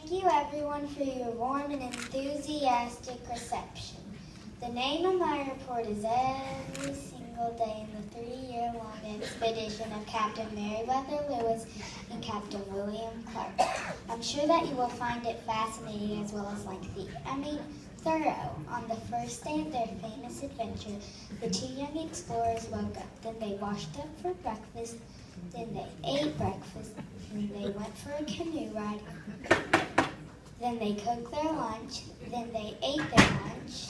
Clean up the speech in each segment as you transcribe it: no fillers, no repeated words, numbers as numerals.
Thank you, everyone, for your warm and enthusiastic reception. The name of my report is every single day in the 3-year-long expedition of Captain Meriwether Lewis and Captain William Clark. I'm sure that you will find it fascinating as well as thorough. On the first day of their famous adventure, the two young explorers woke up. Then they washed up for breakfast. Then they ate breakfast. Then they went for a canoe ride. Then they cooked their lunch. Then they ate their lunch.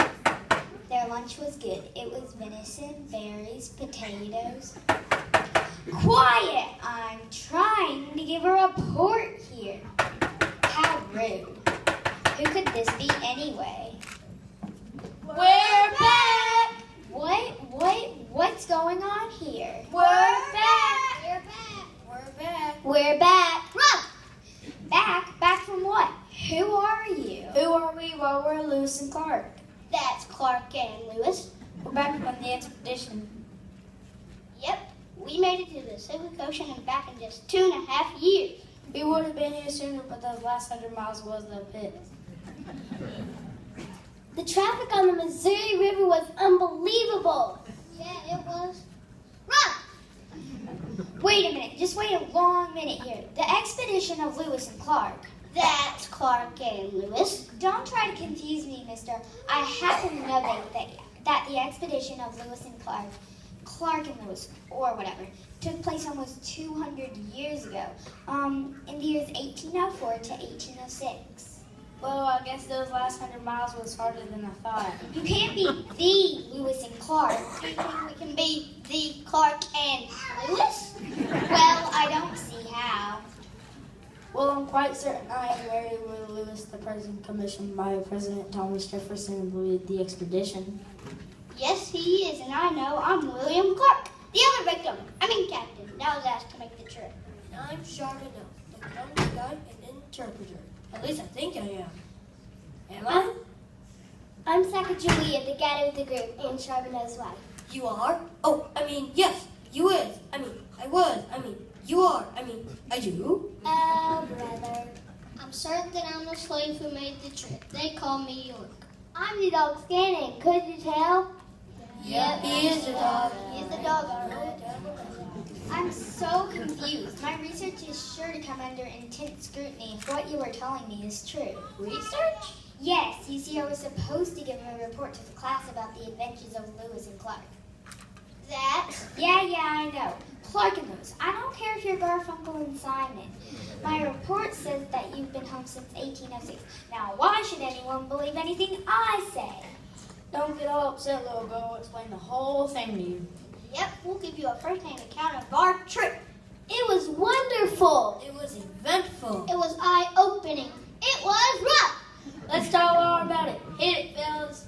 Their lunch was good. It was venison, berries, potatoes. Quiet! I'm trying to give a report here. How rude. Who could this be anyway? We're back! What's going on here? We're back! We're back! We're back! We're back! Run! Back from what? Who are you? Who are we? Well, we're Lewis and Clark. That's Clark and Lewis. We're back on the expedition. Yep, we made it to the Pacific Ocean and back in just 2.5 years. We would have been here sooner, but those last 100 miles was the pit. The traffic on the Missouri River was unbelievable. Yeah, it was. Run! Wait a minute, just wait a long minute here. The expedition of Lewis and Clark. That's Clark and Lewis. Don't try to confuse me, mister. I happen to know that the expedition of Lewis and Clark and Lewis, or whatever, took place almost 200 years ago, in the years 1804 to 1806. Well, I guess those last 100 miles was harder than I thought. You can't be the Lewis and Clark. Do you think we can be the Clark and Lewis? Well, I don't see how. Well, I'm quite certain I am Meriwether Lewis, the person commissioned by President Thomas Jefferson to lead the expedition. Yes, he is, and I know I'm William Clark, the other captain. That was asked to make the trip. And I'm Chardonnay, the county guide and interpreter. At least I think I am. Am I? I'm Sacagawea, the guide of the group, and Charbonnet's wife. You are? Oh, yes, you is. I was. You are. I do. Oh, brother. I'm certain that I'm the slave who made the trip. They call me York. I'm the dog Scanning. Could you tell? Yep, he is a dog. He is a dog, all right. I'm so confused. My research is sure to come under intense scrutiny if what you are telling me is true. Research? Yes, you see, I was supposed to give a report to the class about the adventures of Lewis and Clark. That? Yeah, I know. Clark and Lewis. I don't care if you're Garfunkel and Simon. My report says that you've been home since 1806. Now, why should anyone believe anything I say? Don't get all upset, little girl. We'll explain the whole thing to you. Yep, we'll give you a first-hand account of our trip. It was wonderful. It was eventful. It was eye-opening. It was rough. Let's talk all about it. Hit it, fellas.